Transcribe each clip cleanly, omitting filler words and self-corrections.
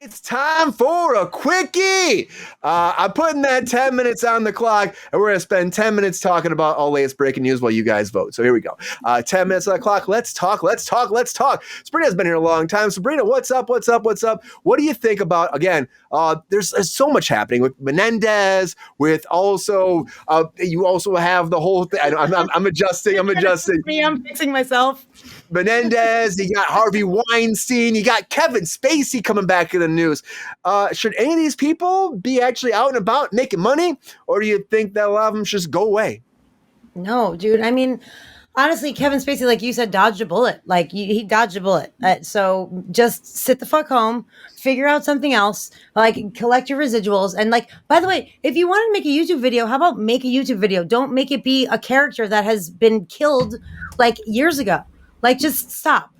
It's time for a quickie. I'm putting that 10 minutes on the clock, and we're going to spend 10 minutes talking about all latest breaking news while you guys vote. So here we go. 10 minutes on the clock. Let's talk. Sabrina's been here a long time. Sabrina, what's up? What do you think about, again, there's so much happening with Menendez, with also, you also have the whole thing. I'm adjusting. I'm fixing myself. Menendez, you got Harvey Weinstein, you got Kevin Spacey coming back in the news. Should any of these people be actually out and about making money, or do you think that a lot of them just go away? No, dude. I mean, honestly, Kevin Spacey, like you said, dodged a bullet. Like he dodged a bullet. So just sit the fuck home, figure out something else, like collect your residuals. And like, by the way, if you want to make a YouTube video, how about make a YouTube video? Don't make it be a character that has been killed like years ago. Like, just stop.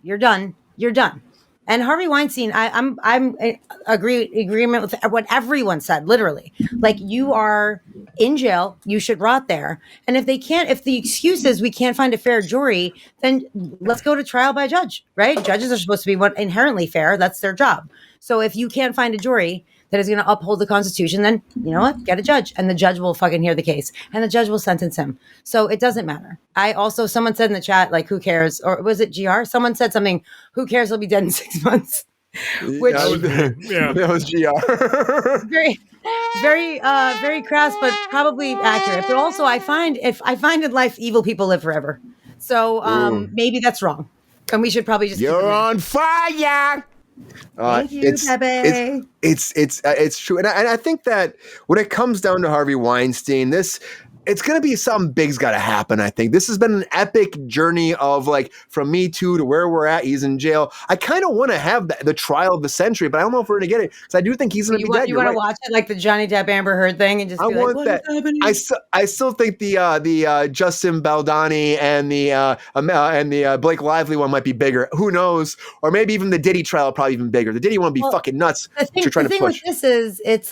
You're done. And Harvey Weinstein, I'm agreement with what everyone said, literally. Like, you are in jail, you should rot there. And if the excuse is we can't find a fair jury, then let's go to trial by judge, right? Judges are supposed to be inherently fair. That's their job. So if you can't find a jury that is going to uphold the Constitution, then you know what? Get a judge, and the judge will fucking hear the case, and the judge will sentence him. So it doesn't matter. Someone said in the chat, like, who cares? Or was it GR? Someone said something, who cares? He'll be dead in 6 months. Which that was GR. very crass, but probably accurate. But also, I find in life evil people live forever. So maybe that's wrong, and we should probably just. You're on fire. Thank you, Pepe. It's true, and I think that when it comes down to Harvey Weinstein, it's going to be something big's got to happen. I think this has been an epic journey of, like, from Me Too to where we're at. He's in jail. I kind of want to have the trial of the century, but I don't know if we're going to get it because I do think he's going to be dead. You want to watch it like the Johnny Depp Amber Heard thing and just be like, what is happening? I still think the Justin Baldoni and the Blake Lively one might be bigger. Who knows? Or maybe even the Diddy trial probably even bigger. The Diddy one would be fucking nuts. The thing with this is, it's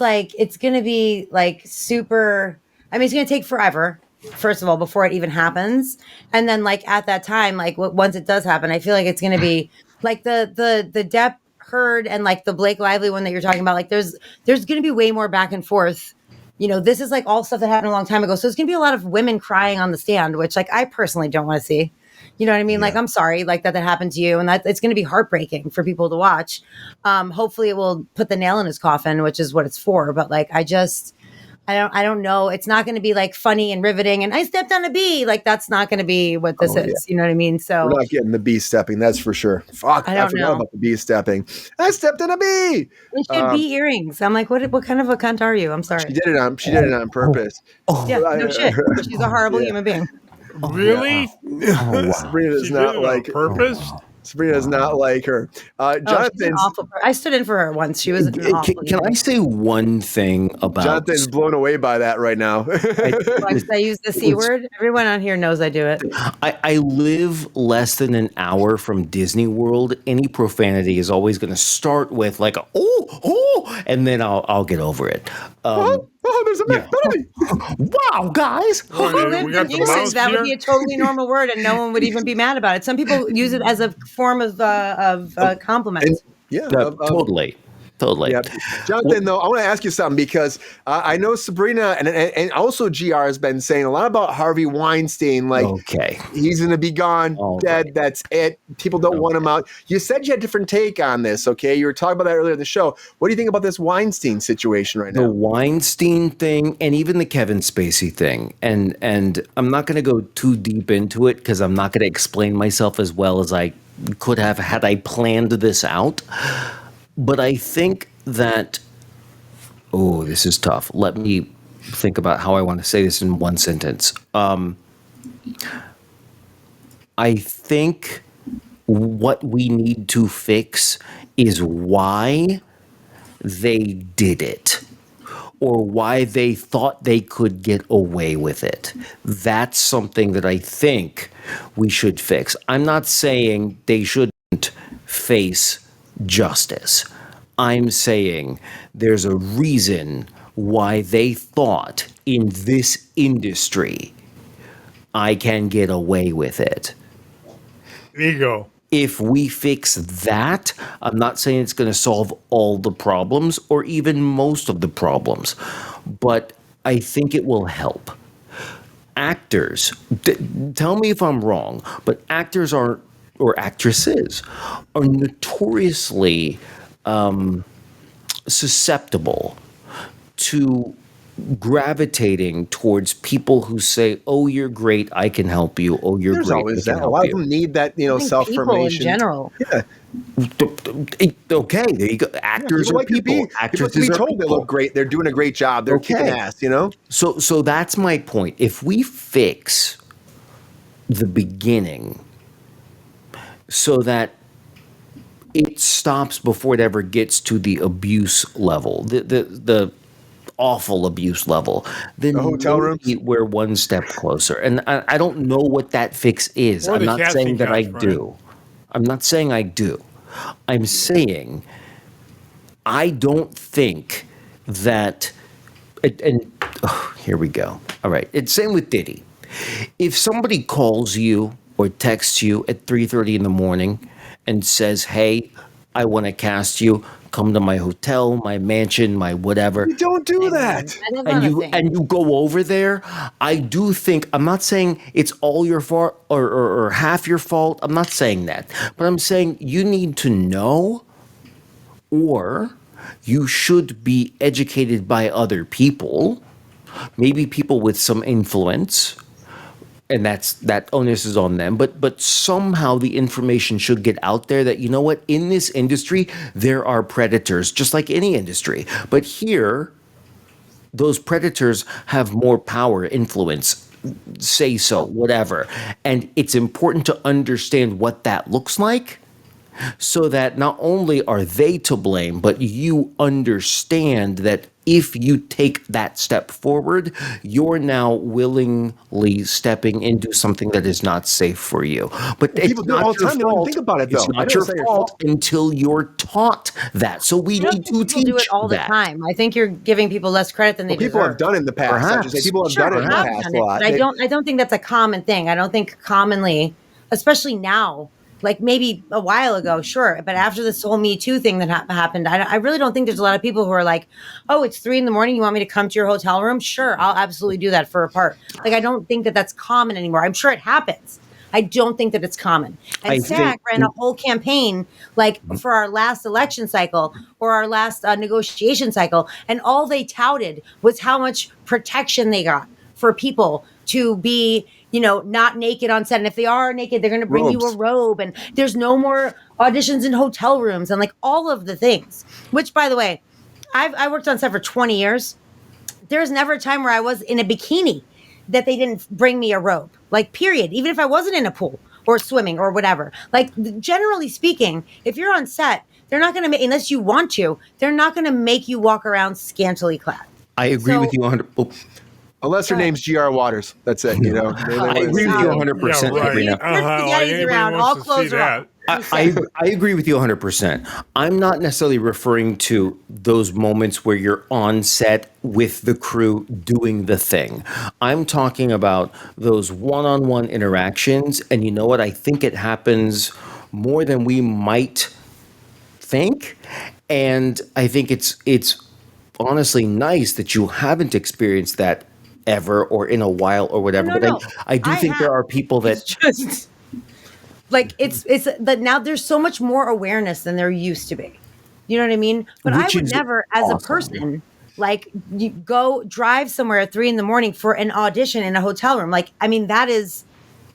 going to be like super. I mean, it's going to take forever, first of all, before it even happens. And then, like, at that time, like, once it does happen, I feel like it's going to be like the Depp Heard and like the Blake Lively one that you're talking about. Like, there's going to be way more back and forth. You know, this is like all stuff that happened a long time ago. So it's going to be a lot of women crying on the stand, which, like, I personally don't want to see. You know what I mean? Yeah. Like, I'm sorry, like, that happened to you. And that it's going to be heartbreaking for people to watch. Hopefully it will put the nail in his coffin, which is what it's for. But, like, I don't know. It's not going to be like funny and riveting and I stepped on a bee. Like, that's not going to be what this is. Yeah. You know what I mean? So we're not getting the bee stepping. That's for sure. Fuck. I forgot about the bee stepping. I stepped on a bee. And she had bee earrings. I'm like, what kind of a cunt are you? I'm sorry. She did it on purpose. Yeah, no shit. She's a horrible human being. Really? Wow. Sabrina does not like purpose. Sabrina does not like her. Jonathan, I stood in for her once. She was Can I say one thing about Jonathan's blown away by that right now? I use the C word. Everyone on here knows I do it. I live less than an hour from Disney World. Any profanity is always going to start with like oh, and then I'll get over it. There's a McFadden. Wow, guys! That would be a totally normal word, and no one would even be mad about it. Some people use it as a form of compliment. Totally. Yeah. Jonathan, though, I want to ask you something because I know Sabrina and also GR has been saying a lot about Harvey Weinstein. Like, he's going to be gone, dead. Right. That's it. People don't want him out. You said you had a different take on this. Okay, you were talking about that earlier in the show. What do you think about this Weinstein situation right now? The Weinstein thing, and even the Kevin Spacey thing, and I'm not going to go too deep into it because I'm not going to explain myself as well as I could have had I planned this out. But I think that, this is tough. Let me think about how I want to say this in one sentence. I think what we need to fix is why they did it or why they thought they could get away with it. That's something that I think we should fix. I'm not saying they shouldn't face justice. I'm saying there's a reason why they thought in this industry I can get away with it. Ego. if we fix that, I'm not saying it's going to solve all the problems or even most of the problems, but I think it will help. Actors, tell me if I'm wrong, but actors are, or actresses, are notoriously susceptible to gravitating towards people who say, "Oh, you're great, I can help you. Oh, you're There's great, always I that. can A help lot you." of them need that, I think people in self-formation. general. Yeah. Okay, there you go. Actors People are like to people. be, people like to Actresses be are told they people. look great. They're doing a great job. They're kicking Okay. ass, So that's my point. If we fix the beginning so that it stops before it ever gets to the abuse level, the awful abuse level, then The hotel maybe rooms. we're one step closer. And I don't know what that fix is. Or I'm the not casting saying that I couch, Brian. do. I'm not saying I do. I'm saying I don't think that, here we go. All right. It's same with Diddy. If somebody calls you or texts you at 3:30 in the morning and says, "Hey, I want to cast you. Come to my hotel, my mansion, my whatever," You don't do Amen. that. That is and not a you thing. and you go over there, I do think, I'm not saying it's all your fault or half your fault. I'm not saying that, but I'm saying you need to know, or you should be educated by other people, maybe people with some influence, and that onus is on them, but somehow the information should get out there that, you know what, in this industry there are predators just like any industry, but here those predators have more power, influence, say so, whatever, and it's important to understand what that looks like, so that not only are they to blame, but you understand that if you take that step forward, you're now willingly stepping into something that is not safe for you. But it's People do it all not the your time. They don't even fault. think about it, It's though. I not know your it's not your fault fault. until you're taught that. So we I don't need think to people do it teach all the that. time. I think you're giving people less credit than they Well, people deserve. have done it in the past. I should say Perhaps. people have Sure, done it they in the have past done a it, lot. but I don't think that's a common thing. I don't think commonly, especially now, like maybe a while ago, sure, but after this whole Me Too thing that happened, I really don't think there's a lot of people who are like, "Oh, it's 3 a.m. You want me to come to your hotel room? Sure, I'll absolutely do that for a part." Like I don't think that that's common anymore. I'm sure it happens. I don't think that it's common. I And think- SAG ran a whole campaign like for our last election cycle or our last negotiation cycle, and all they touted was how much protection they got for people to be, not naked on set. And if they are naked, they're going to bring you a Robes. robe. And there's no more auditions in hotel rooms and like all of the things. Which, by the way, I worked on set for 20 years. There's never a time where I was in a bikini that they didn't bring me a robe. Like, period. Even if I wasn't in a pool or swimming or whatever. Like, generally speaking, if you're on set, they're not going to make, unless you want to, they're not going to make you walk around scantily clad. I agree with you 100. Unless your name's G.R. Waters. That's it, They I wanna agree see with you it. 100%, Yeah, right. Sabrina. There's daddies Anybody around, wants all to see clothes are that. off. I agree with you 100%. I'm not necessarily referring to those moments where you're on set with the crew doing the thing. I'm talking about those one-on-one interactions. And you know what? I think it happens more than we might think. And I think it's honestly nice that you haven't experienced that ever or in a while or whatever. No, but no. I do think there are people that It's just like it's that now there's so much more awareness than there used to be. You know what I mean? But Which I would is never, as a awesome. person, like you go drive somewhere at 3 a.m. for an audition in a hotel room. Like, I mean, that is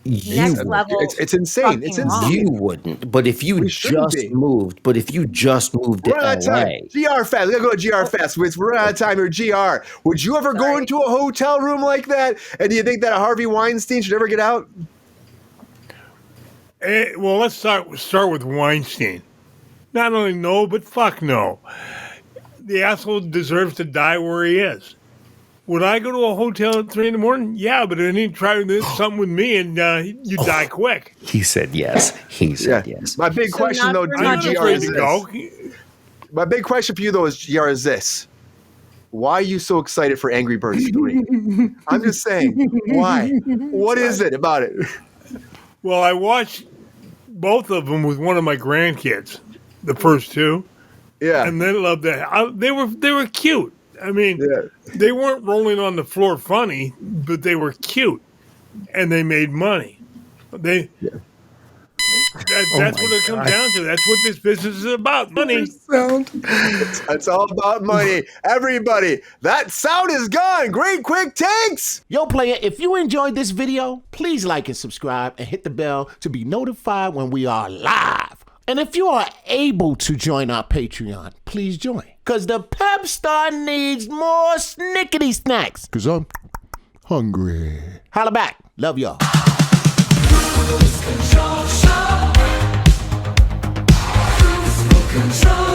you next would. level. It's insane. It's fucking wrong. insane. You wouldn't. But if you We shouldn't just be. moved, but if you just moved We're to out of time. LA, GR Fest. We gotta go to GR Fest. We're out of time here. GR. Would you ever go Sorry. into a hotel room like that? And do you think that Harvey Weinstein should ever get out? Well, let's start with Weinstein. Not only no, but fuck no. The asshole deserves to die where he is. Would I go to a hotel at 3 a.m? Yeah, but then he'd try to do something with me and you die quick. he said yes. He said yes. My big So question, not though, for I'm not GR, afraid is to this. go. My big question for you, though, is GR, is this. Why are you so excited for Angry Birds 3? I'm just saying, why? What is it about it? Well, I watched both of them with one of my grandkids, the first two, Yeah. and they loved that. They were cute. I mean, Yeah. they weren't rolling on the floor funny, but they were cute, and they made money. That's what it comes down to. That's what this business is about. Money. It's all about money. Everybody, that sound is gone. Great quick takes. Yo, player, if you enjoyed this video, please like and subscribe and hit the bell to be notified when we are live. And if you are able to join our Patreon, please join. Because the Pepestar needs more snickety snacks. Because I'm hungry. Holla back. Love y'all. Control.